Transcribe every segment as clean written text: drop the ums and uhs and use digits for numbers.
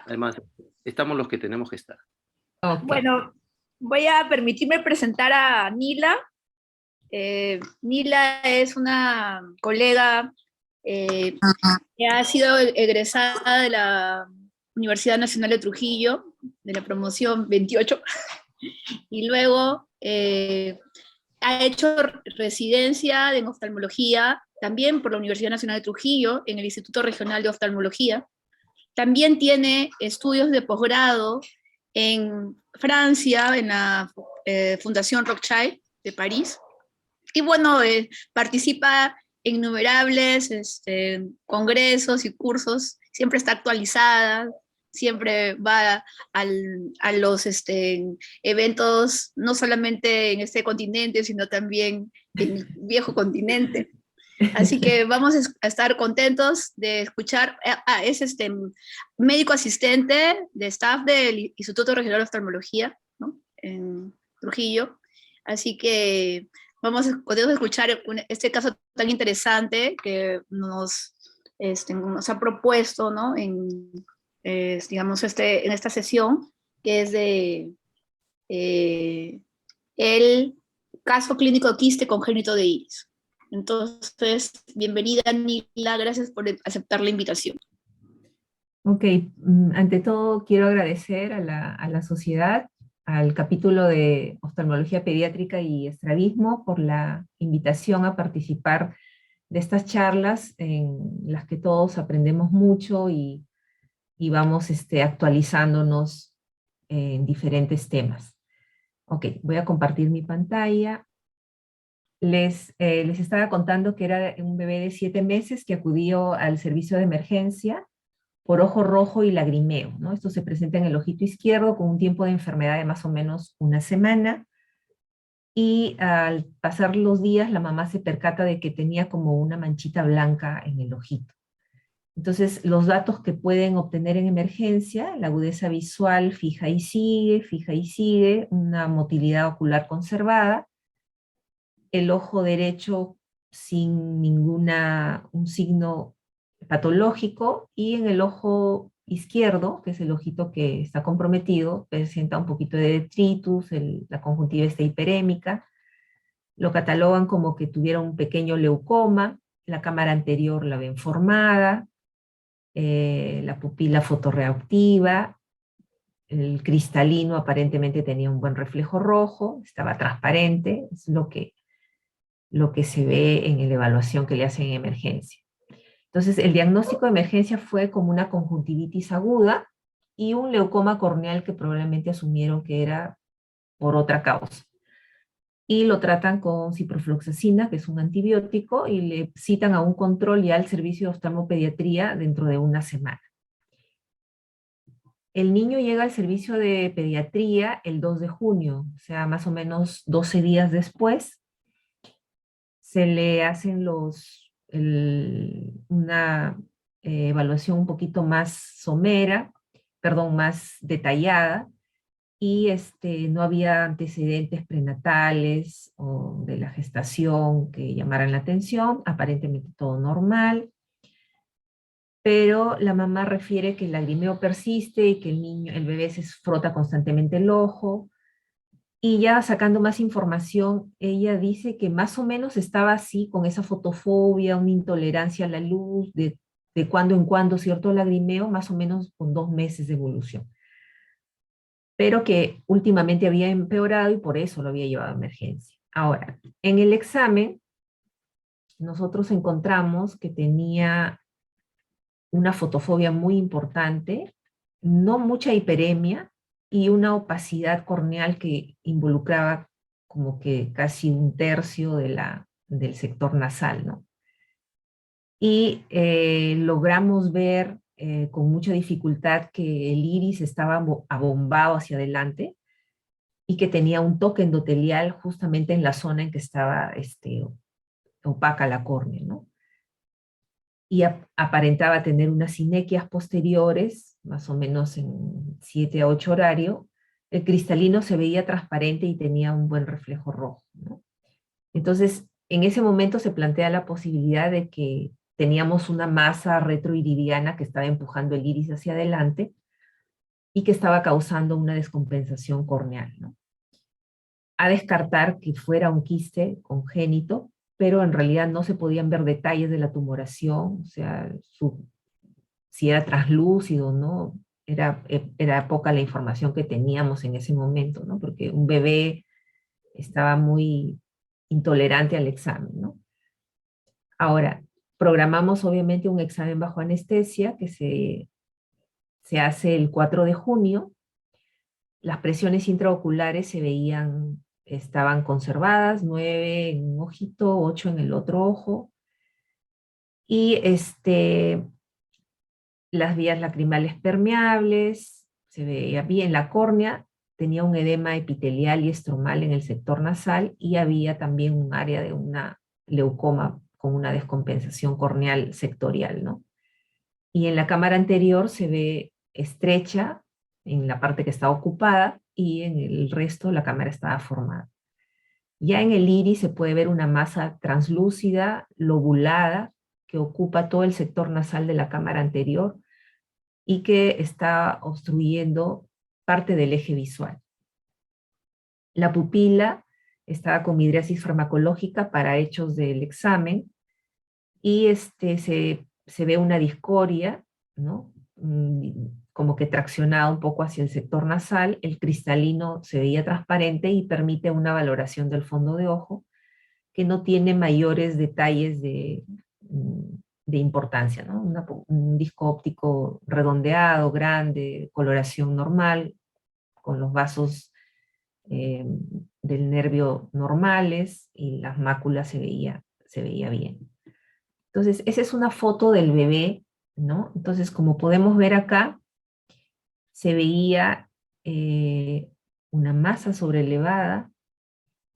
Además, estamos los que tenemos que estar. Ok. Bueno, voy a permitirme presentar a Nila. Nila es una colega que ha sido egresada de la Universidad Nacional de Trujillo, de la promoción 28, y luego ha hecho residencia en oftalmología, también por la Universidad Nacional de Trujillo, en el Instituto Regional de Oftalmología. También tiene estudios de posgrado en Francia, en la Fundación Rothschild de París. Y bueno, participa en innumerables congresos y cursos, siempre está actualizada, siempre va a los eventos, no solamente en este continente, sino también en el viejo continente. Así que vamos a estar contentos de escuchar. Es médico asistente de staff del Instituto Regional de Oftalmología, ¿no? En Trujillo. Así que vamos contentos de escuchar este caso tan interesante que nos ha propuesto, ¿no? Digamos, en esta sesión, que es de el caso clínico de quiste congénito de iris. Entonces, bienvenida Nila, gracias por aceptar la invitación. Ok, ante todo quiero agradecer a la sociedad, al capítulo de oftalmología pediátrica y estrabismo por la invitación a participar de estas charlas en las que todos aprendemos mucho y vamos actualizándonos en diferentes temas. Ok, voy a compartir mi pantalla. Les estaba contando que era un bebé de 7 meses que acudió al servicio de emergencia por ojo rojo y lagrimeo, ¿no? Esto se presenta en el ojito izquierdo con un tiempo de enfermedad de más o menos una semana, y al pasar los días la mamá se percata de que tenía como una manchita blanca en el ojito. Entonces, los datos que pueden obtener en emergencia: la agudeza visual fija y sigue, una motilidad ocular conservada, el ojo derecho sin un signo patológico, y en el ojo izquierdo, que es el ojito que está comprometido, presenta un poquito de detritus, la conjuntiva está hiperémica, lo catalogan como que tuviera un pequeño leucoma, la cámara anterior la ven formada, la pupila fotorreactiva, el cristalino aparentemente tenía un buen reflejo rojo, estaba transparente, es lo que se ve en la evaluación que le hacen en emergencia. Entonces, el diagnóstico de emergencia fue como una conjuntivitis aguda y un leucoma corneal que probablemente asumieron que era por otra causa. Y lo tratan con ciprofloxacina, que es un antibiótico, y le citan a un control ya al servicio de oftalmopediatría dentro de una semana. El niño llega al servicio de pediatría el 2 de junio, o sea, más o menos 12 días después. Se le hacen una evaluación un poquito más somera, perdón, más detallada, y no había antecedentes prenatales o de la gestación que llamaran la atención, aparentemente todo normal, pero la mamá refiere que el lagrimeo persiste y que el bebé se frota constantemente el ojo. Y ya sacando más información, ella dice que más o menos estaba así, con esa fotofobia, una intolerancia a la luz, de cuando en cuando cierto lagrimeo, más o menos con 2 meses de evolución. Pero que últimamente había empeorado y por eso lo había llevado a emergencia. Ahora, en el examen, nosotros encontramos que tenía una fotofobia muy importante, no mucha hiperemia, y una opacidad corneal que involucraba como que casi 1/3 del sector nasal, ¿no? Y logramos ver con mucha dificultad que el iris estaba abombado hacia adelante y que tenía un toque endotelial justamente en la zona en que estaba opaca la córnea, ¿no? Y aparentaba tener unas sinequias posteriores, más o menos en 7 a 8 horario. El cristalino se veía transparente y tenía un buen reflejo rojo, ¿no? Entonces, en ese momento se plantea la posibilidad de que teníamos una masa retroiridiana que estaba empujando el iris hacia adelante, y que estaba causando una descompensación corneal, ¿no? A descartar que fuera un quiste congénito, pero en realidad no se podían ver detalles de la tumoración, o sea, si era translúcido o no, era poca la información que teníamos en ese momento, ¿no? Porque un bebé estaba muy intolerante al examen, ¿no? Ahora, programamos obviamente un examen bajo anestesia que se hace el 4 de junio. Las presiones intraoculares se veían, estaban conservadas, 9 en un ojito, 8 en el otro ojo. Y las vías lacrimales permeables, se veía bien la córnea, tenía un edema epitelial y estromal en el sector nasal y había también un área de una leucoma con una descompensación corneal sectorial, ¿no? Y en la cámara anterior se ve estrecha en la parte que está ocupada y en el resto la cámara estaba formada. Ya en el iris se puede ver una masa translúcida, lobulada, que ocupa todo el sector nasal de la cámara anterior y que está obstruyendo parte del eje visual. La pupila estaba con midriasis farmacológica para hechos del examen y se ve una discoria, ¿no? Como que traccionada un poco hacia el sector nasal, el cristalino se veía transparente y permite una valoración del fondo de ojo que no tiene mayores detalles de importancia, ¿no? Un disco óptico redondeado, grande, coloración normal, con los vasos del nervio normales y las máculas se veía bien. Entonces, esa es una foto del bebé, ¿no? Entonces, como podemos ver acá, se veía una masa sobrelevada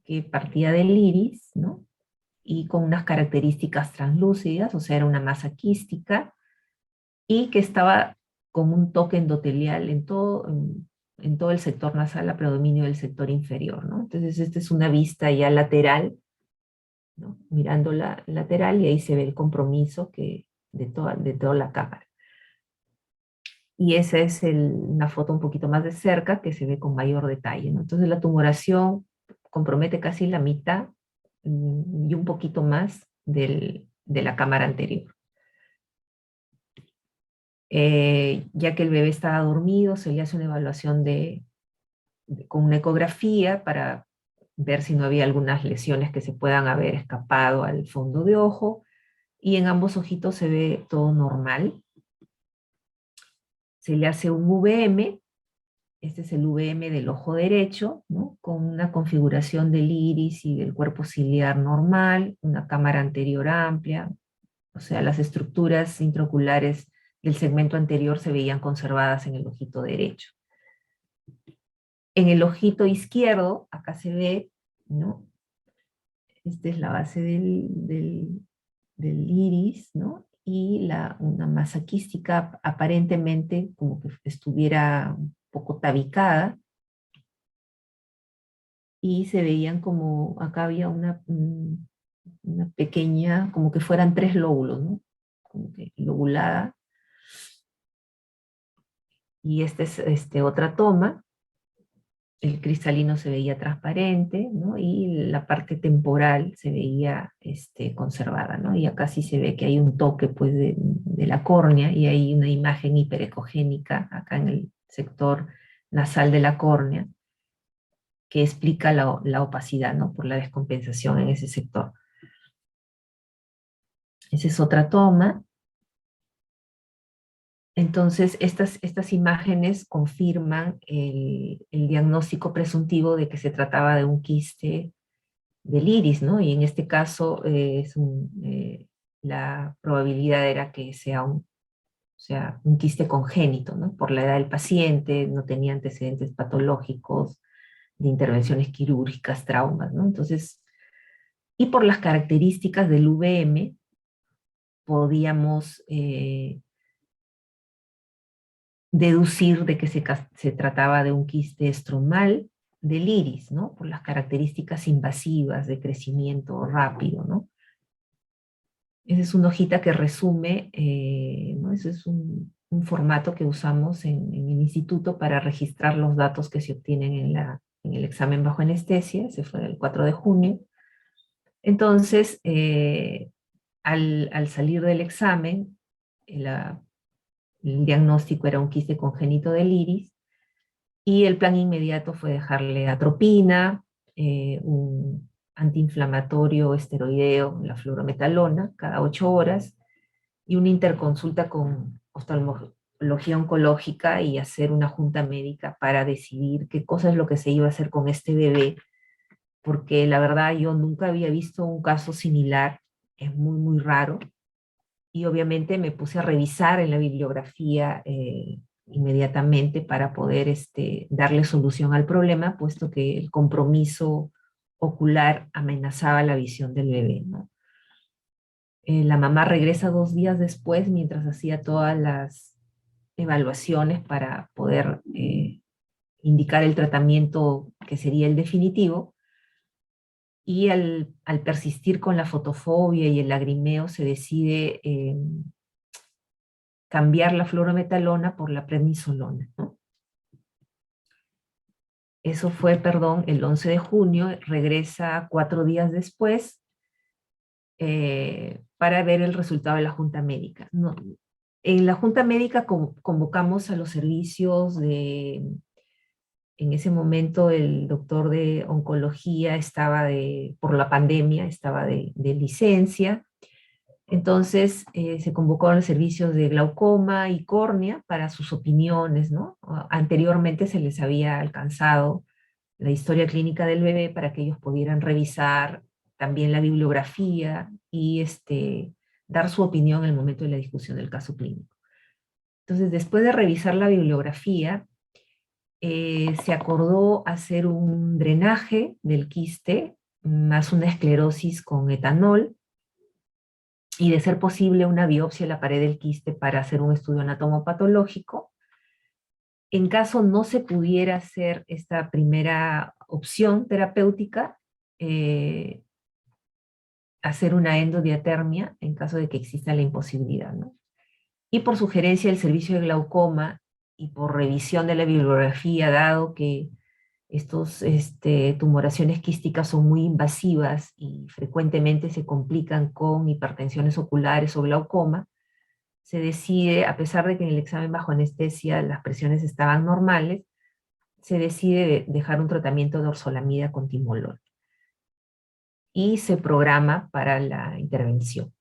que partía del iris, ¿no? Y con unas características translúcidas, o sea, era una masa quística, y que estaba con un toque endotelial en todo el sector nasal, a predominio del sector inferior, ¿no? Entonces, esta es una vista ya lateral, ¿no? Mirando la lateral, y ahí se ve el compromiso de toda la cámara. Y esa es una foto un poquito más de cerca, que se ve con mayor detalle, ¿no? Entonces, la tumoración compromete casi la mitad y un poquito más de la cámara anterior. Ya que el bebé estaba dormido, se le hace una evaluación con una ecografía para ver si no había algunas lesiones que se puedan haber escapado al fondo de ojo, y en ambos ojitos se ve todo normal. Se le hace un VM, este es el VM del ojo derecho, ¿no? Con una configuración del iris y del cuerpo ciliar normal, una cámara anterior amplia, o sea, las estructuras intraoculares del segmento anterior se veían conservadas en el ojito derecho. En el ojito izquierdo, acá se ve, ¿no? Esta es la base del iris, ¿no? Y una masa quística aparentemente como que estuviera un poco tabicada, y se veían como, acá había una pequeña, como que fueran 3 lóbulos, ¿no? Como que lobulada. Y esta es otra toma. El cristalino se veía transparente, ¿no? Y la parte temporal se veía conservada, ¿no? Y acá sí se ve que hay un toque, pues, de la córnea, y hay una imagen hiperecogénica acá en el sector nasal de la córnea, que explica la opacidad, ¿no? Por la descompensación en ese sector. Esa es otra toma. Entonces, estas imágenes confirman el diagnóstico presuntivo de que se trataba de un quiste del iris, ¿no? Y en este caso, la probabilidad era que sea un quiste congénito, ¿no? Por la edad del paciente, no tenía antecedentes patológicos de intervenciones quirúrgicas, traumas, ¿no? Entonces, y por las características del VM, podíamos deducir de que se trataba de un quiste estromal del iris, ¿no? Por las características invasivas de crecimiento rápido, ¿no? Esa es una hojita que resume, ¿no? Esa es un formato que usamos en el instituto para registrar los datos que se obtienen en el examen bajo anestesia. Se fue el 4 de junio. Entonces, al salir del examen, el diagnóstico era un quiste congénito del iris, y el plan inmediato fue dejarle atropina, un antiinflamatorio esteroideo, la fluorometalona, cada 8 horas, y una interconsulta con oftalmología oncológica y hacer una junta médica para decidir qué cosa es lo que se iba a hacer con este bebé, porque la verdad yo nunca había visto un caso similar, es muy, muy raro, y obviamente me puse a revisar en la bibliografía inmediatamente para poder darle solución al problema, puesto que el compromiso ocular amenazaba la visión del bebé, ¿no? La mamá regresa 2 días después mientras hacía todas las evaluaciones para poder indicar el tratamiento que sería el definitivo, y al persistir con la fotofobia y el lagrimeo se decide cambiar la fluorometalona por la prednisolona, ¿no? Eso fue, perdón, el 11 de junio, regresa 4 días después para ver el resultado de la junta médica. No, en la junta médica convocamos a los servicios en ese momento el doctor de oncología estaba por la pandemia, estaba de licencia. Entonces se convocó a los servicios de glaucoma y córnea para sus opiniones, ¿no? Anteriormente se les había alcanzado la historia clínica del bebé para que ellos pudieran revisar también la bibliografía y dar su opinión en el momento de la discusión del caso clínico. Entonces, después de revisar la bibliografía, se acordó hacer un drenaje del quiste, más una esclerosis con etanol, y de ser posible una biopsia en la pared del quiste para hacer un estudio anatomopatológico. En caso no se pudiera hacer esta primera opción terapéutica, hacer una endodiatermia en caso de que exista la imposibilidad, ¿no? Y por sugerencia del servicio de glaucoma y por revisión de la bibliografía, dado que estos tumoraciones quísticas son muy invasivas y frecuentemente se complican con hipertensiones oculares o glaucoma, se decide, a pesar de que en el examen bajo anestesia las presiones estaban normales, se decide dejar un tratamiento de orzolamida con timolol. Y se programa para la intervención.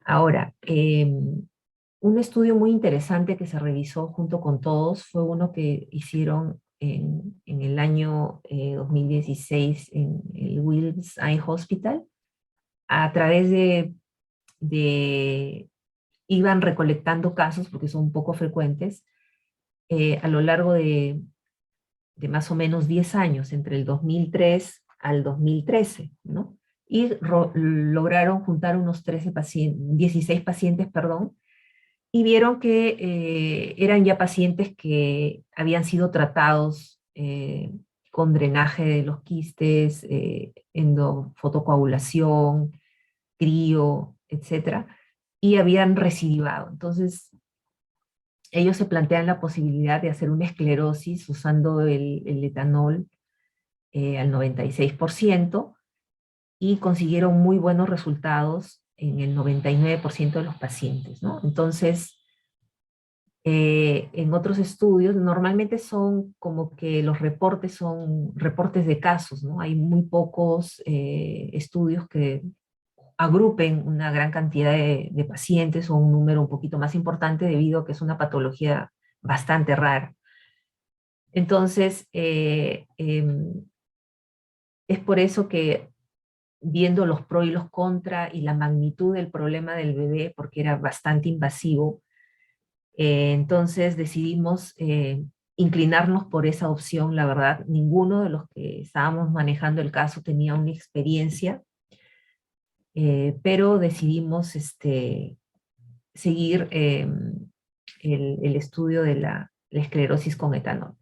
Ahora, un estudio muy interesante que se revisó junto con todos fue uno que hicieron en el año 2016 en el Wills Eye Hospital, a través iban recolectando casos, porque son un poco frecuentes, a lo largo de más o menos 10 años, entre el 2003 al 2013, ¿no? Y lograron juntar unos 16 pacientes, perdón, y vieron que eran ya pacientes que habían sido tratados con drenaje de los quistes, endofotocoagulación, crío, etc. Y habían recidivado. Entonces, ellos se plantean la posibilidad de hacer una esclerosis usando el etanol al 96%, y consiguieron muy buenos resultados en el 99% de los pacientes, ¿no? Entonces, en otros estudios, normalmente son como que los reportes son reportes de casos, ¿no? Hay muy pocos estudios que agrupen una gran cantidad de pacientes o un número un poquito más importante, debido a que es una patología bastante rara. Entonces, es por eso que, viendo los pros y los contras y la magnitud del problema del bebé, porque era bastante invasivo, entonces decidimos inclinarnos por esa opción. La verdad, ninguno de los que estábamos manejando el caso tenía una experiencia, pero decidimos seguir el estudio de la esclerosis con etanol.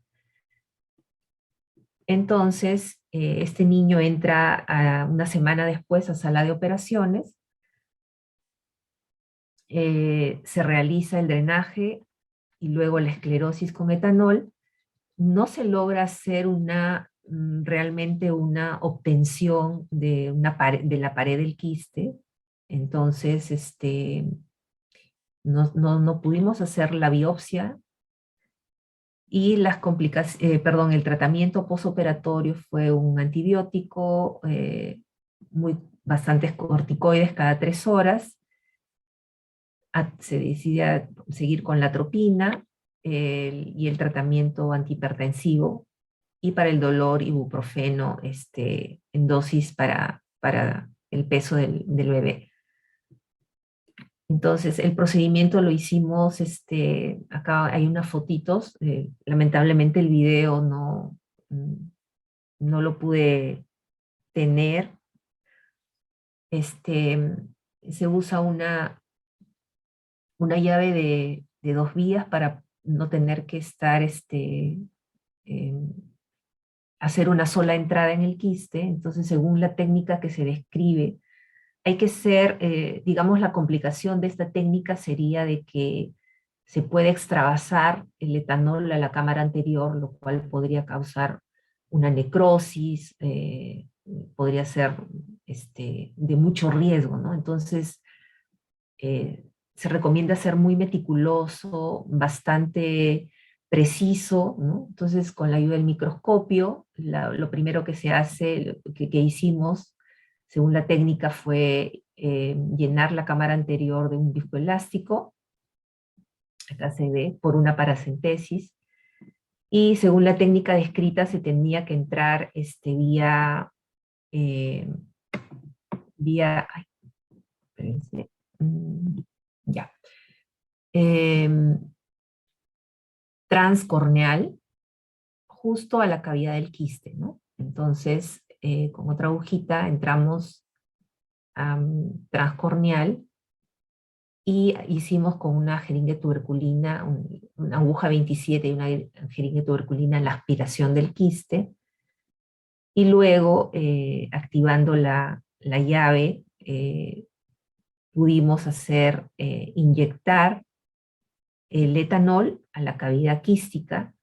Entonces, este niño entra una semana después a sala de operaciones, se realiza el drenaje y luego la esclerosis con etanol, no se logra hacer realmente una obtención de, de la pared del quiste. Entonces, no pudimos hacer la biopsia y las complicaciones, perdón, el tratamiento posoperatorio fue un antibiótico, bastantes corticoides cada 3 horas. Se decide a seguir con la atropina y el tratamiento antihipertensivo, y para el dolor ibuprofeno en dosis para el peso del bebé. Entonces, el procedimiento lo hicimos, acá hay unas fotitos, lamentablemente el video no lo pude tener. Se usa una llave de 2 vías para no tener que estar, hacer una sola entrada en el quiste. Entonces, según la técnica que se describe, hay que ser, digamos, la complicación de esta técnica sería de que se puede extravasar el etanol a la cámara anterior, lo cual podría causar una necrosis, podría ser de mucho riesgo, ¿no? Entonces, se recomienda ser muy meticuloso, bastante preciso, ¿no? Entonces, con la ayuda del microscopio, lo primero que se hace, que hicimos, según la técnica, fue llenar la cámara anterior de un viscoelástico, acá se ve, por una paracentesis, y según la técnica descrita se tenía que entrar eh, ay, espérense, ya, transcorneal, justo a la cavidad del quiste, ¿no? Entonces, con otra agujita entramos transcorneal y hicimos con una jeringa tuberculina, una aguja 27 y una jeringa tuberculina, la aspiración del quiste, y luego, activando la llave, pudimos inyectar el etanol a la cavidad quística,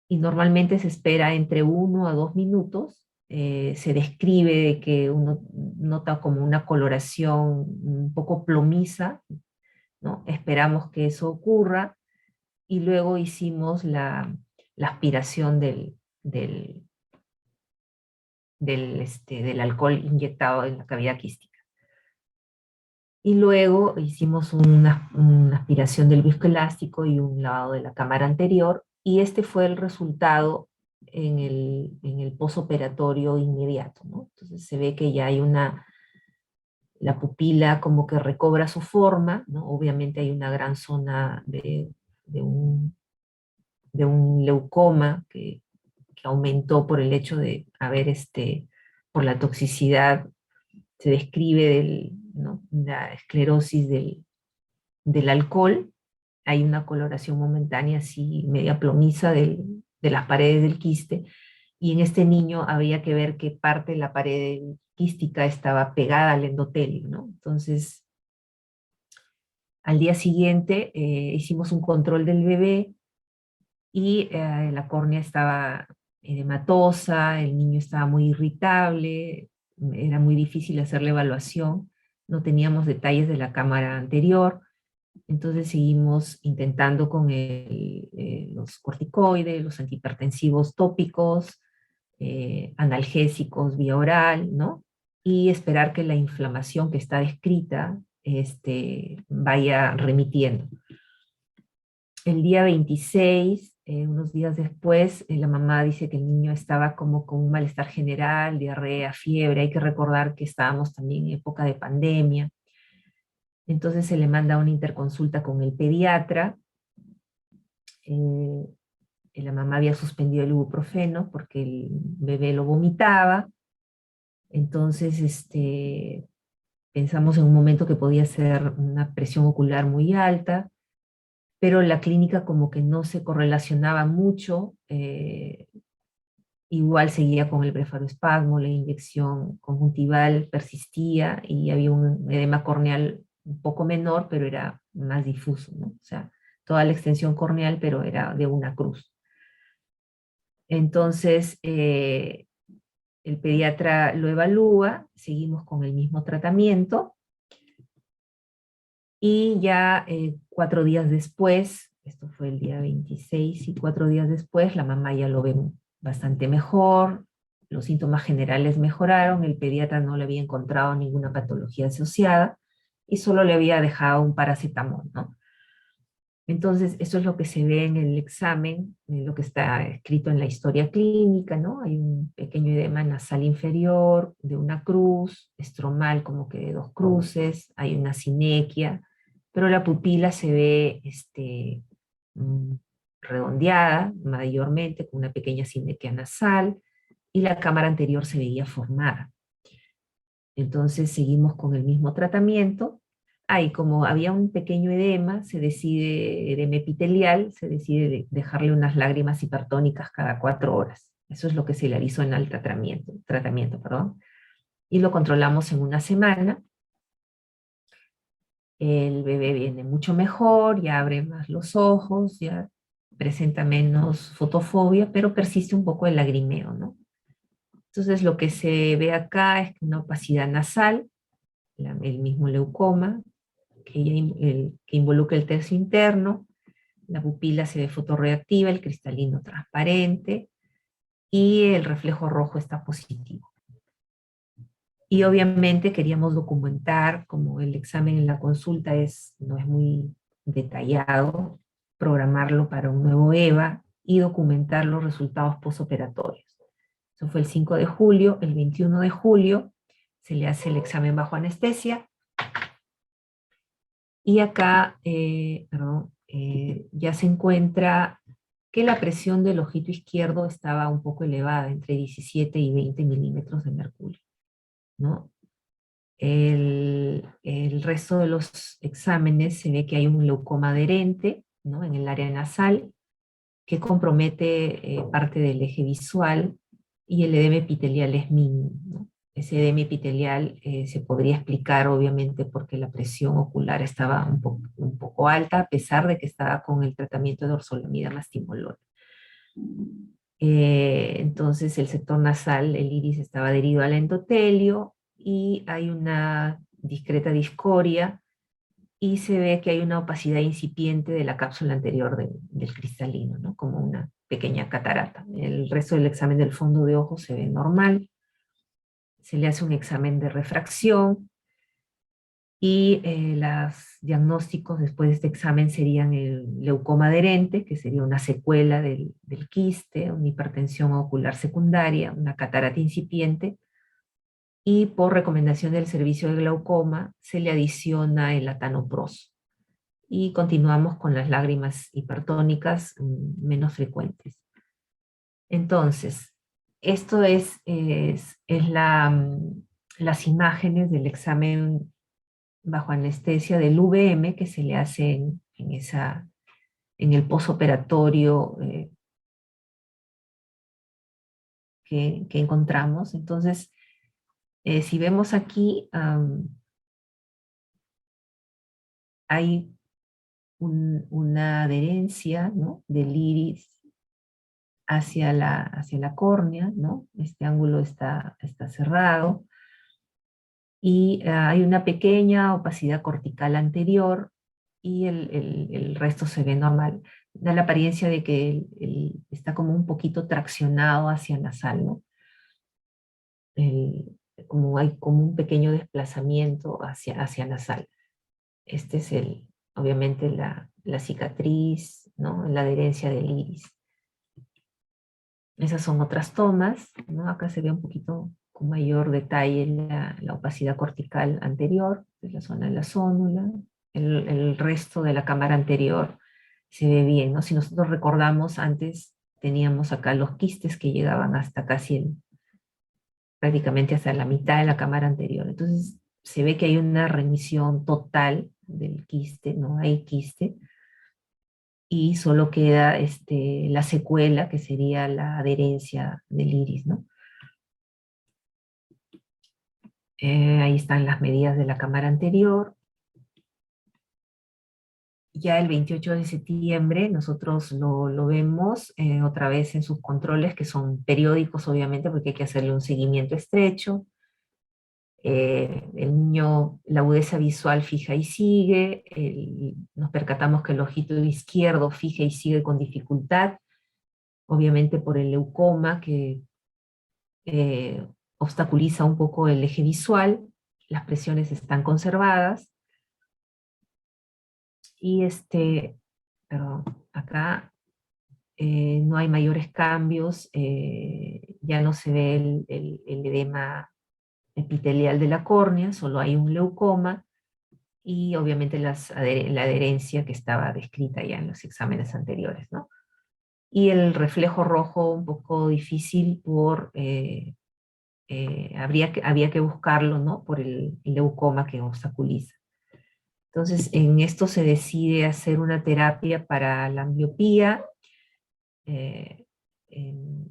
y normalmente se espera entre 1 a 2 minutos. Se describe de que uno nota como una coloración un poco plomiza, ¿no? Esperamos que eso ocurra, y luego hicimos la aspiración del alcohol inyectado en la cavidad quística. Y luego hicimos una aspiración del viscoelástico y un lavado de la cámara anterior, y este fue el resultado en el posoperatorio inmediato, ¿no? Entonces se ve que ya hay la pupila como que recobra su forma, ¿no? Obviamente hay una gran zona de un leucoma que aumentó por el hecho de haber, por la toxicidad, se describe ¿no? La esclerosis del alcohol. Hay una coloración momentánea así media plomiza de las paredes del quiste, y en este niño había que ver que parte de la pared quística estaba pegada al endotelio, ¿no? Entonces, al día siguiente hicimos un control del bebé, y la córnea estaba edematosa, el niño estaba muy irritable, era muy difícil hacer la evaluación, no teníamos detalles de la cámara anterior. Entonces seguimos intentando con los corticoides, los antihipertensivos tópicos, analgésicos vía oral, ¿no? Y esperar que la inflamación que está descrita vaya remitiendo. El día 26, unos días después, la mamá dice que el niño estaba como con un malestar general, diarrea, fiebre. Hay que recordar que estábamos también en época de pandemia. Entonces se le manda una interconsulta con el pediatra. La mamá había suspendido el ibuprofeno porque el bebé lo vomitaba. Entonces pensamos en un momento que podía ser una presión ocular muy alta, pero la clínica como que no se correlacionaba mucho. Igual seguía con el blefaroespasmo, la inyección conjuntival persistía, y había un edema corneal un poco menor, pero era más difuso, ¿no? O sea, toda la extensión corneal, pero era de una cruz. Entonces, el pediatra lo evalúa, seguimos con el mismo tratamiento, y ya 4 días después, esto fue el día 26, y 4 días después la mamá ya lo ve bastante mejor, los síntomas generales mejoraron, el pediatra no le había encontrado ninguna patología asociada y solo le había dejado un paracetamol, ¿no? Entonces, eso es lo que se ve en el examen, lo que está escrito en la historia clínica, ¿no? Hay un pequeño edema nasal inferior de una cruz, estromal como que de 2 cruces, hay una sinequia, pero la pupila se ve mm, redondeada mayormente, con una pequeña sinequia nasal, y la cámara anterior se veía formada. Entonces seguimos con el mismo tratamiento. Y como había un pequeño edema, edema epitelial, se decide dejarle unas lágrimas hipertónicas cada 4 horas. Eso es lo que se le avisó en el tratamiento, perdón. Y lo controlamos en una semana. El bebé viene mucho mejor, ya abre más los ojos, ya presenta menos fotofobia, pero persiste un poco el lagrimeo, ¿no? Entonces lo que se ve acá es una opacidad nasal, el mismo leucoma, que involucra el tercio interno, la pupila se ve fotorreactiva, el cristalino transparente, y el reflejo rojo está positivo. Y obviamente queríamos documentar, como el examen en la consulta no es muy detallado, programarlo para un nuevo EVA y documentar los resultados postoperatorios. Eso fue el 5 de julio, el 21 de julio se le hace el examen bajo anestesia, y acá ya se encuentra que la presión del ojito izquierdo estaba un poco elevada, entre 17 y 20 milímetros de mercurio, ¿no? El resto de los exámenes se ve que hay un leucoma adherente, ¿no?, en el área nasal, que compromete parte del eje visual, y el edema epitelial es mínimo, ¿no? Ese edema epitelial se podría explicar obviamente porque la presión ocular estaba un poco alta, a pesar de que estaba con el tratamiento de orsolamida más timolol. Entonces el sector nasal, el iris estaba adherido al endotelio, y hay una discreta discoria, y se ve que hay una opacidad incipiente de la cápsula anterior del cristalino, ¿no?, como una pequeña catarata. El resto del examen del fondo de ojo se ve normal. Se le hace un examen de refracción, y los diagnósticos después de este examen serían el leucoma adherente, que sería una secuela del quiste, una hipertensión ocular secundaria, una catarata incipiente, y por recomendación del servicio de glaucoma se le adiciona el latanoproso. Y continuamos con las lágrimas hipertónicas menos frecuentes. Entonces, esto es las imágenes del examen bajo anestesia del VM que se le hace en el posoperatorio que encontramos. Entonces, si vemos aquí, hay una adherencia, ¿no?, del iris hacia la córnea, ¿no? Este ángulo está cerrado, y hay una pequeña opacidad cortical anterior, y el resto se ve normal. Da la apariencia de que está como un poquito traccionado hacia nasal, ¿no? Como hay como un pequeño desplazamiento hacia nasal. Este es obviamente la cicatriz, ¿no?, la adherencia del iris. Esas son otras tomas, ¿no? Acá se ve un poquito con mayor detalle la opacidad cortical anterior, que es la zona de la zónula. El resto de la cámara anterior se ve bien, ¿no? Si nosotros recordamos, antes teníamos acá los quistes que llegaban hasta casi prácticamente hasta la mitad de la cámara anterior. Entonces se ve que hay una remisión total del quiste, no hay quiste, y solo queda la secuela, que sería la adherencia del iris, ¿no? Ahí están las medidas de la cámara anterior. ya el 28 de septiembre nosotros lo vemos otra vez en sus controles, que son periódicos obviamente, porque hay que hacerle un seguimiento estrecho. El niño, la agudeza visual fija y sigue, nos percatamos que el ojito izquierdo fija y sigue con dificultad, obviamente por el leucoma que obstaculiza un poco el eje visual, las presiones están conservadas, y perdón, acá no hay mayores cambios, ya no se ve el edema epitelial de la córnea, solo hay un leucoma, y obviamente la adherencia que estaba descrita ya en los exámenes anteriores, ¿no? Y el reflejo rojo un poco difícil había que buscarlo, ¿no? Por el leucoma que obstaculiza. Entonces, en esto se decide hacer una terapia para la ambliopía. eh, em,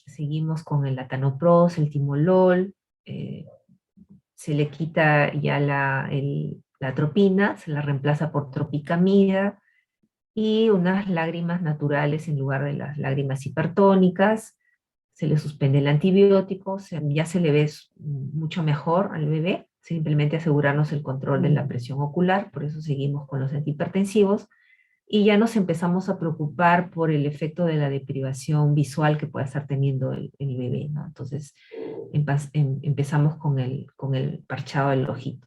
Seguimos con el latanoprost, el timolol, se le quita ya la atropina, se la reemplaza por tropicamida, y unas lágrimas naturales en lugar de las lágrimas hipertónicas, se le suspende el antibiótico, ya se le ve mucho mejor al bebé, simplemente asegurarnos el control de la presión ocular, por eso seguimos con los antihipertensivos, y ya nos empezamos a preocupar por el efecto de la deprivación visual que pueda estar teniendo el bebé, ¿no? Entonces empezamos con el parchado del ojito.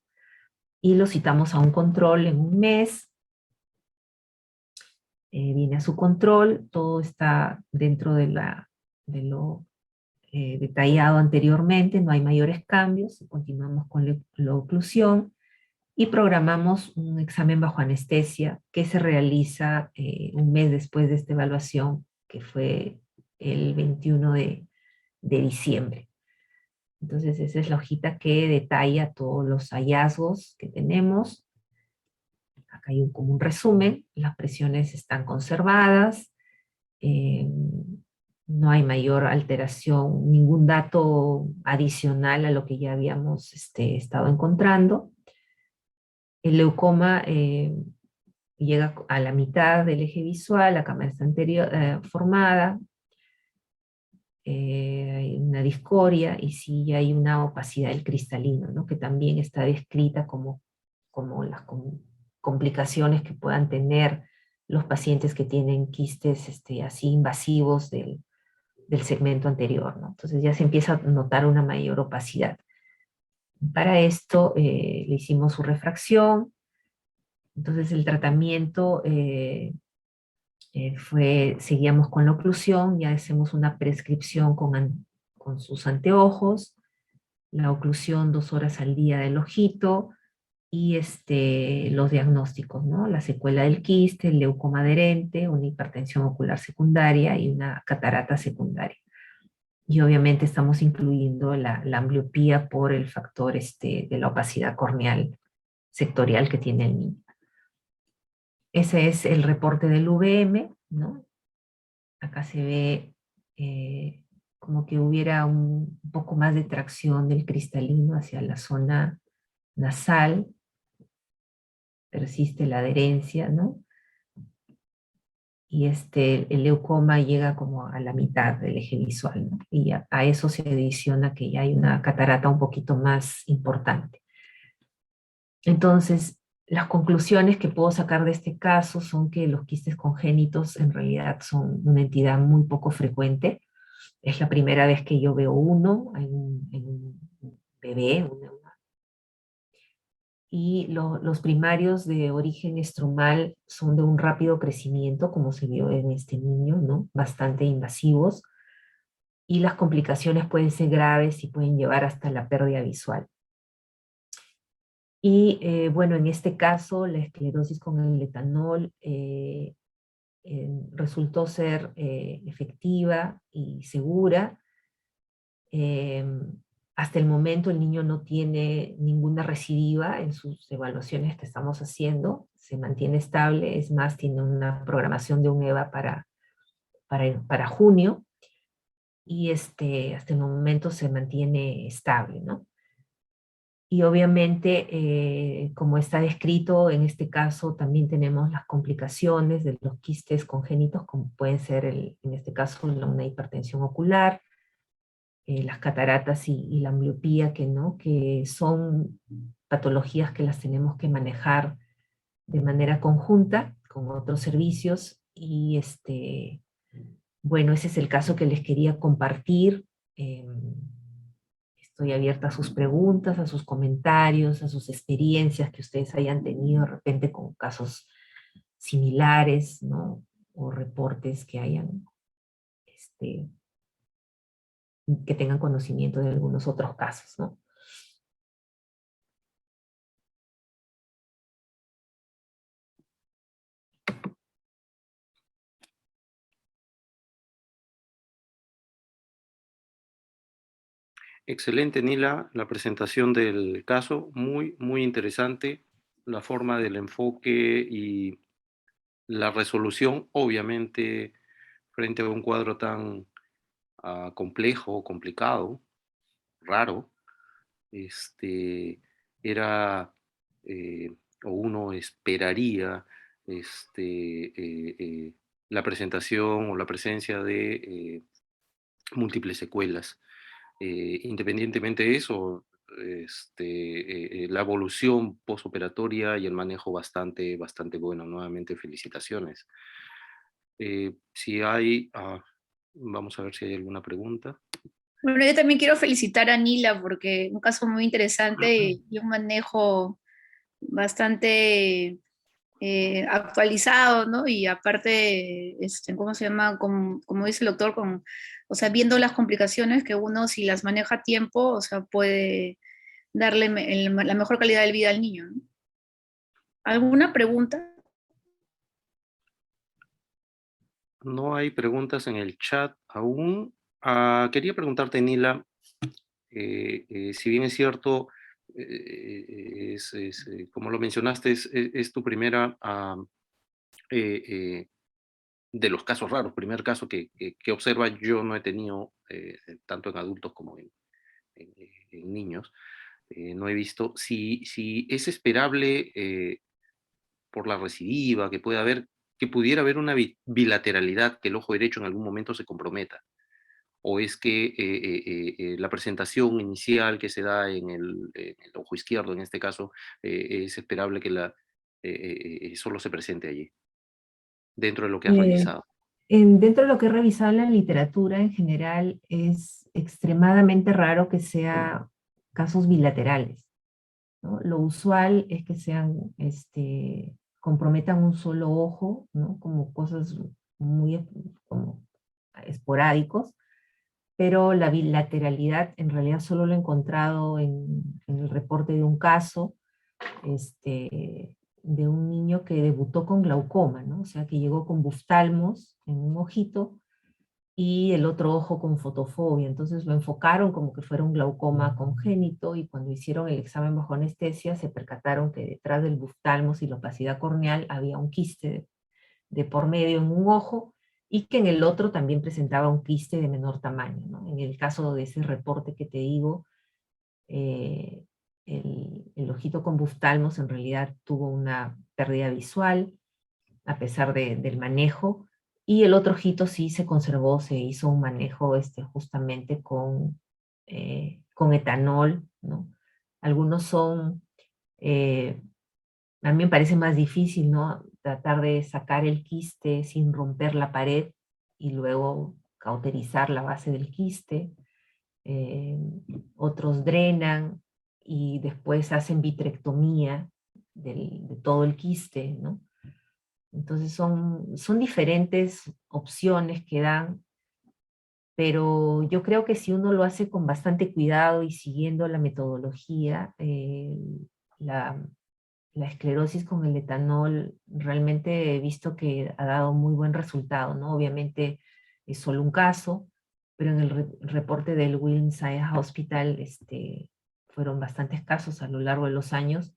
Y lo citamos a un control en un mes, viene a su control, todo está dentro de lo detallado anteriormente, no hay mayores cambios, continuamos con la oclusión, y programamos un examen bajo anestesia que se realiza un mes después de esta evaluación, que fue el 21 de diciembre. Entonces esa es la hojita que detalla todos los hallazgos que tenemos. Acá hay como un resumen, las presiones están conservadas, eh, no hay mayor alteración, ningún dato adicional a lo que ya habíamos estado encontrando. El leucoma llega a la mitad del eje visual, la cámara está formada, hay una discoria, y sí hay una opacidad del cristalino, ¿no? Que también está descrita como las complicaciones que puedan tener los pacientes que tienen quistes así invasivos del segmento anterior, ¿no? Entonces ya se empieza a notar una mayor opacidad. Para esto le hicimos su refracción. Entonces el tratamiento seguíamos con la oclusión, ya hacemos una prescripción con sus anteojos, la oclusión 2 horas al día del ojito, y los diagnósticos, ¿no? La secuela del quiste, el leucoma adherente, una hipertensión ocular secundaria y una catarata secundaria. Y obviamente estamos incluyendo la ambliopía por el factor de la opacidad corneal sectorial que tiene el niño. Ese es el reporte del VM, ¿no? Acá se ve como que hubiera un poco más de tracción del cristalino hacia la zona nasal, persiste la adherencia, ¿no? Y el leucoma llega como a la mitad del eje visual, ¿no? Y a eso se adiciona que ya hay una catarata un poquito más importante. Entonces, las conclusiones que puedo sacar de este caso son que los quistes congénitos en realidad son una entidad muy poco frecuente. Es la primera vez que yo veo uno en un bebé. Y los primarios de origen estromal son de un rápido crecimiento, como se vio en este niño, ¿no? Bastante invasivos. Y las complicaciones pueden ser graves y pueden llevar hasta la pérdida visual. Y bueno, en este caso, la esclerosis con el etanol resultó ser efectiva y segura. Hasta el momento el niño no tiene ninguna recidiva en sus evaluaciones que estamos haciendo, se mantiene estable, es más, tiene una programación de un EVA para junio, y hasta el momento se mantiene estable, ¿no? Y obviamente, como está descrito, en este caso también tenemos las complicaciones de los quistes congénitos, como pueden ser, en este caso, una hipertensión ocular, las cataratas y la ambliopía, que son patologías que las tenemos que manejar de manera conjunta con otros servicios. Y bueno, ese es el caso que les quería compartir. Estoy abierta a sus preguntas, a sus comentarios, a sus experiencias que ustedes hayan tenido de repente con casos similares, ¿no? O reportes que hayan, que tengan conocimiento de algunos otros casos, ¿no? Excelente, Nila, la presentación del caso, muy, muy interesante, la forma del enfoque y la resolución, obviamente, frente a un cuadro tan complejo, complicado, raro, era, eh, o uno esperaría, la presentación o la presencia de múltiples secuelas. Independientemente de eso, la evolución postoperatoria y el manejo bastante, bastante bueno. Nuevamente, felicitaciones. Si hay, vamos a ver si hay alguna pregunta. Bueno, yo también quiero felicitar a Nila porque un caso muy interesante y un manejo bastante actualizado, ¿no? Y aparte, ¿cómo se llama? Como dice el doctor, o sea, viendo las complicaciones que uno, si las maneja a tiempo, o sea, puede darle la mejor calidad de vida al niño, ¿no? ¿Alguna pregunta? No hay preguntas en el chat aún. Quería preguntarte, Nila, si bien es cierto, como lo mencionaste, es tu primera, de los casos raros, primer caso que observa, yo no he tenido, tanto en adultos como en niños, no he visto. Si es esperable, por la recidiva que puede haber, que pudiera haber una bilateralidad, que el ojo derecho en algún momento se comprometa, o es que la presentación inicial que se da en el ojo izquierdo, en este caso, es esperable que solo se presente allí, dentro de lo que has Eh, revisado. Dentro de lo que he revisado en la literatura en general, es extremadamente raro que sea casos bilaterales, ¿no? Lo usual es que comprometan un solo ojo, ¿no? Como cosas muy como esporádicos, pero la bilateralidad en realidad solo lo he encontrado en el reporte de un caso, de un niño que debutó con glaucoma, ¿no? O sea, que llegó con buftalmos en un ojito y el otro ojo con fotofobia. Entonces lo enfocaron como que fuera un glaucoma congénito, y cuando hicieron el examen bajo anestesia se percataron que detrás del buftalmos y la opacidad corneal había un quiste de por medio en un ojo, y que en el otro también presentaba un quiste de menor tamaño, ¿no? En el caso de ese reporte que te digo, eh, el ojito con buftalmos en realidad tuvo una pérdida visual a pesar del manejo, y el otro ojito sí se conservó, se hizo un manejo justamente con etanol, ¿no? Algunos son, a mí me parece más difícil, ¿no? Tratar de sacar el quiste sin romper la pared y luego cauterizar la base del quiste. eh, Otros drenan y después hacen vitrectomía de todo el quiste, ¿no? Entonces son diferentes opciones que dan, pero yo creo que si uno lo hace con bastante cuidado y siguiendo la metodología, la, la esclerosis con el etanol realmente he visto que ha dado muy buen resultado, ¿no? Obviamente es solo un caso, pero en el reporte del Williams Eye Hospital fueron bastantes casos a lo largo de los años,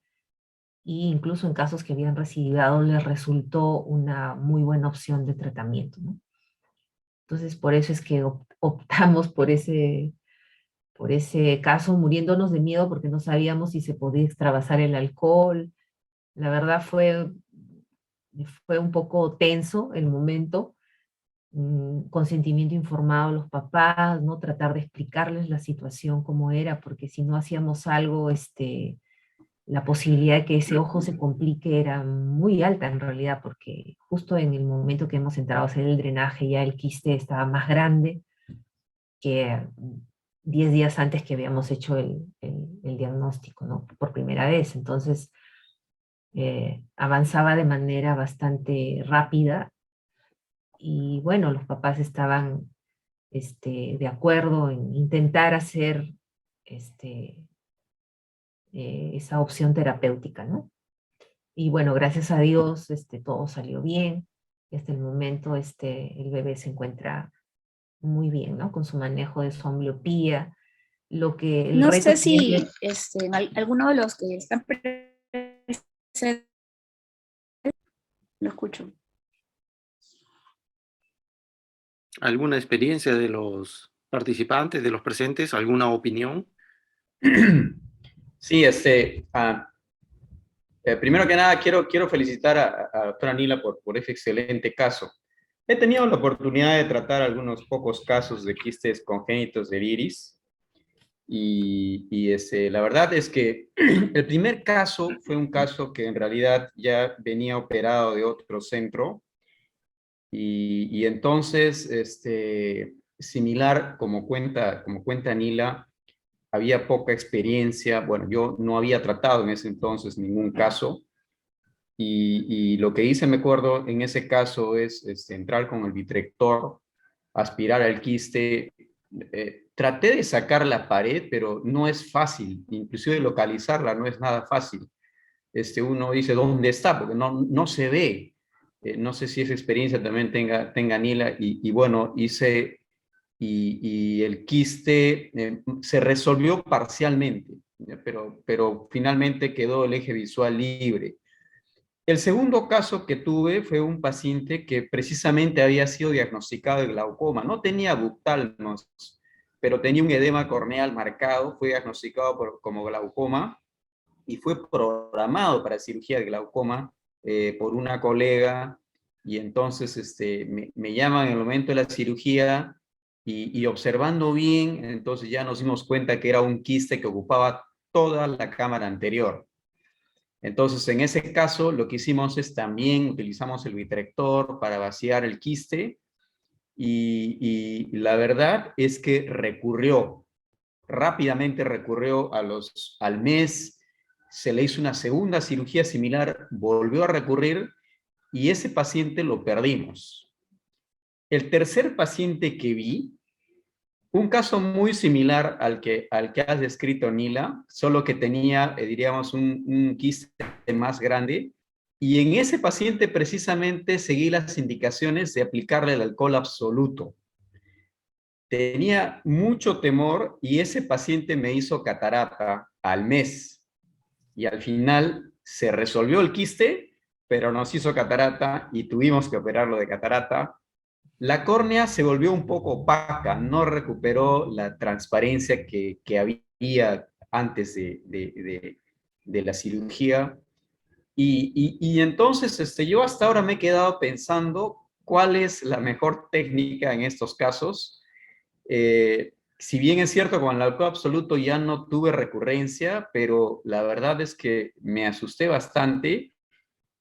y incluso en casos que habían recidido les resultó una muy buena opción de tratamiento, ¿no? Entonces por eso es que optamos por ese caso, muriéndonos de miedo porque no sabíamos si se podía extravasar el alcohol. La verdad fue un poco tenso el momento, consentimiento informado a los papás, ¿no? Tratar de explicarles la situación como era, porque si no hacíamos algo, la posibilidad de que ese ojo se complique era muy alta en realidad, porque justo en el momento que hemos entrado a hacer el drenaje ya el quiste estaba más grande que 10 días antes que habíamos hecho el diagnóstico, ¿no? Por primera vez. Entonces, avanzaba de manera bastante rápida y bueno, los papás estaban de acuerdo en intentar hacer esa opción terapéutica, ¿no? Y bueno, gracias a Dios todo salió bien y hasta el momento el bebé se encuentra muy bien, ¿no? Con su manejo de su ambliopía. Lo que el No reto sé siguiente si alguno de los que están presentes lo escucho. ¿Alguna experiencia de los participantes, de los presentes? ¿Alguna opinión? Sí, primero que nada quiero felicitar a doctora Nila por ese excelente caso. He tenido la oportunidad de tratar algunos pocos casos de quistes congénitos del iris la verdad es que el primer caso fue un caso que en realidad ya venía operado de otro centro y entonces, similar como cuenta Nila, había poca experiencia. Bueno, yo no había tratado en ese entonces ningún caso y lo que hice, me acuerdo, en ese caso es entrar con el vitrector, aspirar al quiste. Traté de sacar la pared, pero no es fácil, inclusive localizarla no es nada fácil. Uno dice, ¿dónde está? Porque no se ve. No sé si esa experiencia también tenga Nila, y bueno, hice, y el quiste se resolvió parcialmente, pero finalmente quedó el eje visual libre. El segundo caso que tuve fue un paciente que precisamente había sido diagnosticado de glaucoma. No tenía buftalmos, pero tenía un edema corneal marcado, fue diagnosticado como glaucoma y fue programado para cirugía de glaucoma por una colega. Y entonces me llaman en el momento de la cirugía y observando bien, entonces ya nos dimos cuenta que era un quiste que ocupaba toda la cámara anterior. Entonces, en ese caso, lo que hicimos es también utilizamos el vitrector para vaciar el quiste y la verdad es que rápidamente recurrió al mes, se le hizo una segunda cirugía similar, volvió a recurrir y ese paciente lo perdimos. El tercer paciente que vi, un caso muy similar al que has descrito, Nila, solo que tenía, diríamos, un quiste más grande. Y en ese paciente precisamente seguí las indicaciones de aplicarle el alcohol absoluto. Tenía mucho temor y ese paciente me hizo catarata al mes. Y al final se resolvió el quiste, pero nos hizo catarata y tuvimos que operarlo de catarata. La córnea se volvió un poco opaca, no recuperó la transparencia que había antes de la cirugía. Y entonces yo hasta ahora me he quedado pensando cuál es la mejor técnica en estos casos. Si bien es cierto, con el alcohol absoluto ya no tuve recurrencia, pero la verdad es que me asusté bastante.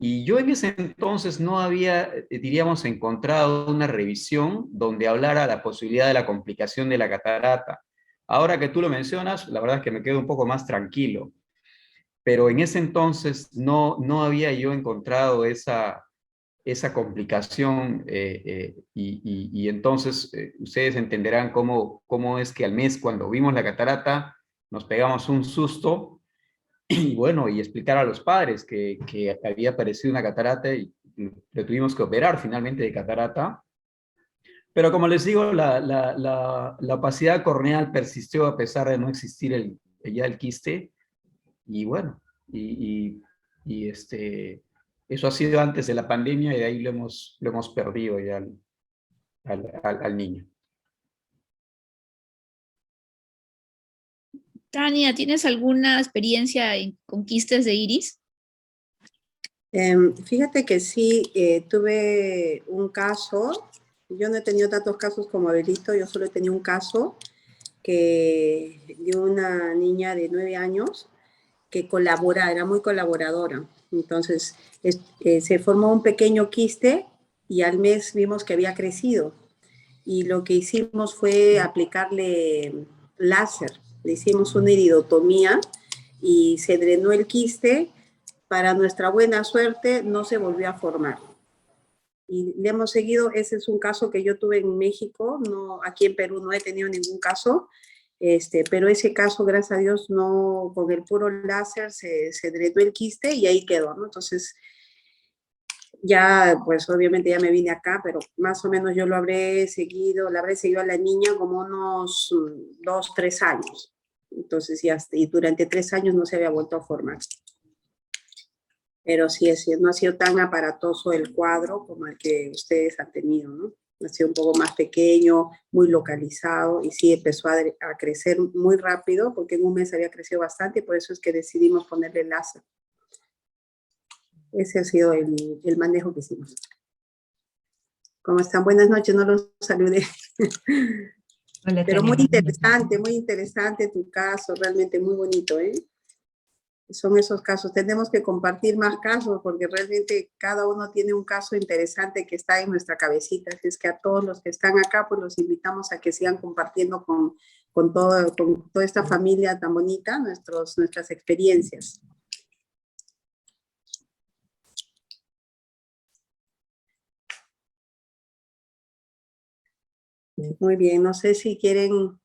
Y yo en ese entonces no había, diríamos, encontrado una revisión donde hablara la posibilidad de la complicación de la catarata. Ahora que tú lo mencionas, la verdad es que me quedo un poco más tranquilo. Pero en ese entonces no había yo encontrado esa complicación y entonces ustedes entenderán cómo es que al mes, cuando vimos la catarata, nos pegamos un susto y bueno, y explicar a los padres que había aparecido una catarata y le tuvimos que operar finalmente de catarata. Pero como les digo, la opacidad corneal persistió a pesar de no existir ya el quiste. Y bueno, y, eso ha sido antes de la pandemia y de ahí lo hemos perdido ya al niño. Tania, ¿tienes alguna experiencia con quistes de iris? Fíjate que sí, tuve un caso. Yo no he tenido tantos casos como Abelito, yo solo he tenido un caso de una niña de 9 años que era muy colaboradora. Entonces, se formó un pequeño quiste y al mes vimos que había crecido. Y lo que hicimos fue aplicarle láser. Le hicimos una iridotomía y se drenó el quiste. Para nuestra buena suerte, no se volvió a formar. Y le hemos seguido. Ese es un caso que yo tuve en México. No, aquí en Perú no he tenido ningún caso. Pero ese caso, gracias a Dios, no, con el puro láser se drenó el quiste y ahí quedó, ¿no? Entonces, ya, pues obviamente ya me vine acá, pero más o menos yo la habré seguido a la niña como unos 2, 3 años. Entonces, y durante 3 años no se había vuelto a formar. Pero sí, no ha sido tan aparatoso el cuadro como el que ustedes han tenido, ¿no? Ha sido un poco más pequeño, muy localizado, y sí empezó a crecer muy rápido, porque en un mes había crecido bastante, y por eso es que decidimos ponerle láser. Ese ha sido el manejo que hicimos. ¿Cómo están? Buenas noches, no los saludé. Hola, Pero Tania. muy interesante tu caso, realmente muy bonito, ¿eh? Son esos casos. Tenemos que compartir más casos porque realmente cada uno tiene un caso interesante que está en nuestra cabecita. Así es que a todos los que están acá, pues los invitamos a que sigan compartiendo con toda esta familia tan bonita nuestras experiencias. Muy bien, no sé si quieren,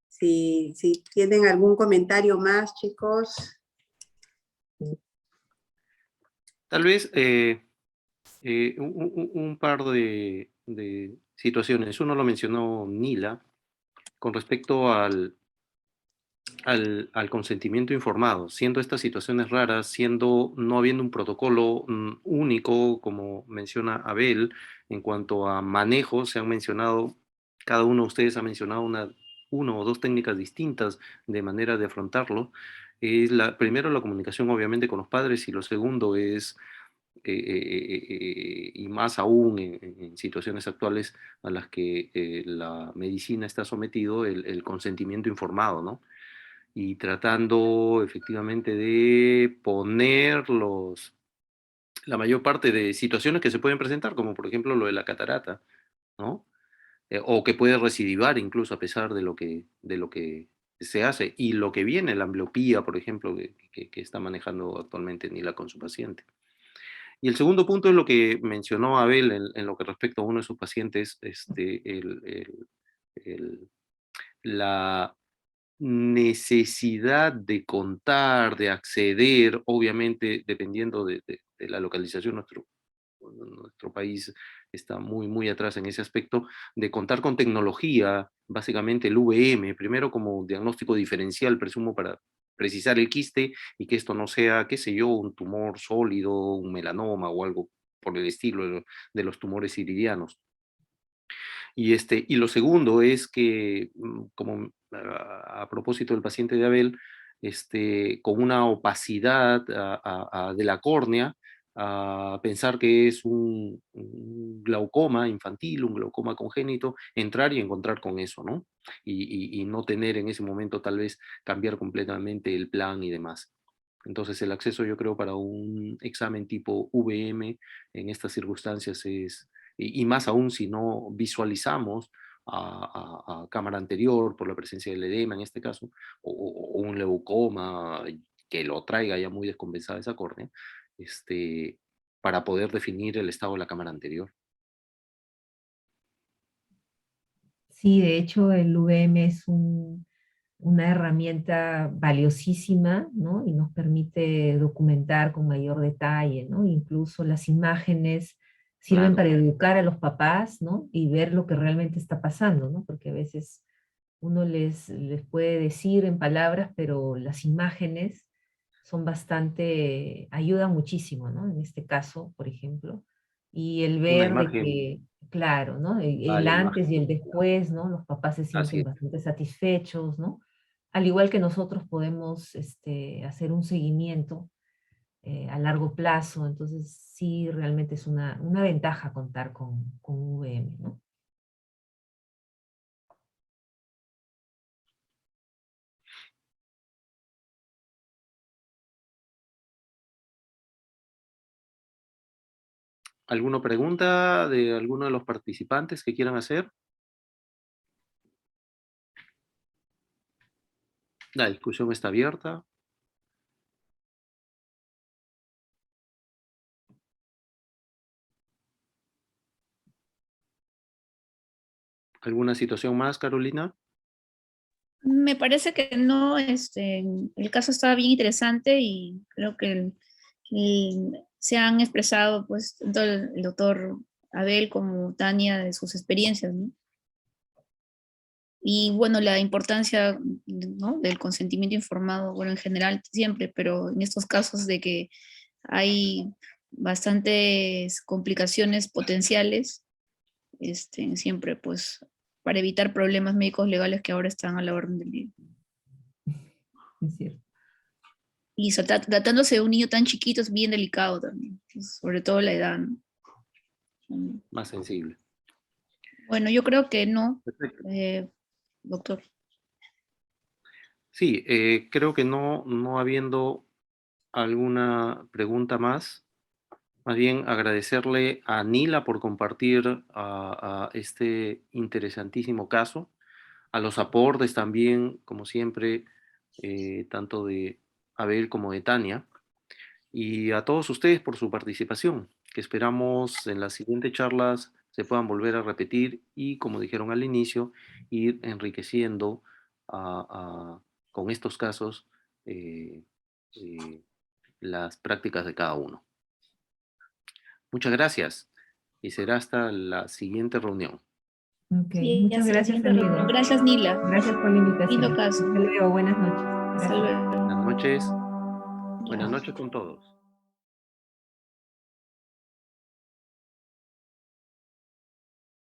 si tienen algún comentario más, chicos. Tal vez un par de situaciones. Uno lo mencionó Nila, con respecto al consentimiento informado, siendo estas situaciones raras, no habiendo un protocolo único, como menciona Abel, en cuanto a manejo, se han mencionado, cada uno de ustedes ha mencionado una o dos técnicas distintas de manera de afrontarlo. Primero, la comunicación obviamente con los padres, y lo segundo es, y más aún en situaciones actuales a las que la medicina está sometido, el consentimiento informado, ¿no? Y tratando efectivamente de poner la mayor parte de situaciones que se pueden presentar, como por ejemplo lo de la catarata, ¿no? O que puede recidivar incluso a pesar de lo que se hace, y lo que viene, la ambliopía, por ejemplo, que está manejando actualmente Nila con su paciente. Y el segundo punto es lo que mencionó Abel en lo que respecta a uno de sus pacientes, la necesidad de contar, de acceder, obviamente dependiendo de la localización. Nuestro país está muy, muy atrás en ese aspecto, de contar con tecnología, básicamente el VM, primero como diagnóstico diferencial, presumo, para precisar el quiste y que esto no sea, qué sé yo, un tumor sólido, un melanoma o algo por el estilo de los tumores iridianos. Y lo segundo es que, como a propósito del paciente de Abel, con una opacidad de la córnea, a pensar que es un glaucoma infantil, un glaucoma congénito, entrar y encontrar con eso, ¿no? Y no tener en ese momento tal vez cambiar completamente el plan y demás. Entonces el acceso, yo creo, para un examen tipo VM en estas circunstancias y más aún si no visualizamos a cámara anterior por la presencia del edema en este caso, o un leucoma que lo traiga ya muy descompensada esa córnea, para poder definir el estado de la cámara anterior. Sí, de hecho el VM es una herramienta valiosísima, ¿no? Y nos permite documentar con mayor detalle, ¿no? Incluso las imágenes sirven Claro. para educar a los papás, ¿no? Y ver lo que realmente está pasando, ¿no? Porque a veces uno les puede decir en palabras, pero las imágenes son ayudan muchísimo, ¿no? En este caso, por ejemplo, y el Una ver de imagen, que, claro, ¿no? El la imagen, antes y el después, ¿no? Los papás se así sienten es. bastante satisfechos, ¿no? al igual que nosotros podemos hacer un seguimiento a largo plazo. Entonces sí, realmente es una ventaja contar con VM, ¿no? ¿Alguna pregunta de alguno de los participantes que quieran hacer? La discusión está abierta. ¿Alguna situación más, Carolina? Me parece que no, el caso estaba bien interesante y creo que se han expresado pues tanto el doctor Abel como Tania de sus experiencias, ¿no? Y bueno, la importancia, ¿no?, del consentimiento informado, bueno, en general siempre, pero en estos casos de que hay bastantes complicaciones potenciales, siempre pues para evitar problemas médicos legales que ahora están a la orden del día. Es cierto. Y tratándose de un niño tan chiquito es bien delicado también, pues, sobre todo la edad, ¿no? Más sensible. Bueno, yo creo que no, Perfecto. doctor. Sí, creo que no habiendo alguna pregunta más bien agradecerle a Nila por compartir a este interesantísimo caso, a los aportes también, como siempre, tanto de Abel como de Tania, y a todos ustedes por su participación, que esperamos en las siguientes charlas se puedan volver a repetir y, como dijeron al inicio, ir enriqueciendo con estos casos eh, eh, las prácticas de cada uno. Muchas gracias y será hasta la siguiente reunión. Ok, Sí, muchas hasta la gracias, siguiente amigo. reunión. Gracias, Nila. Gracias por la invitación. Lindo caso. Hasta luego, buenas noches. Hasta Gracias. luego. Buenas noches. Ya. Buenas noches con todos.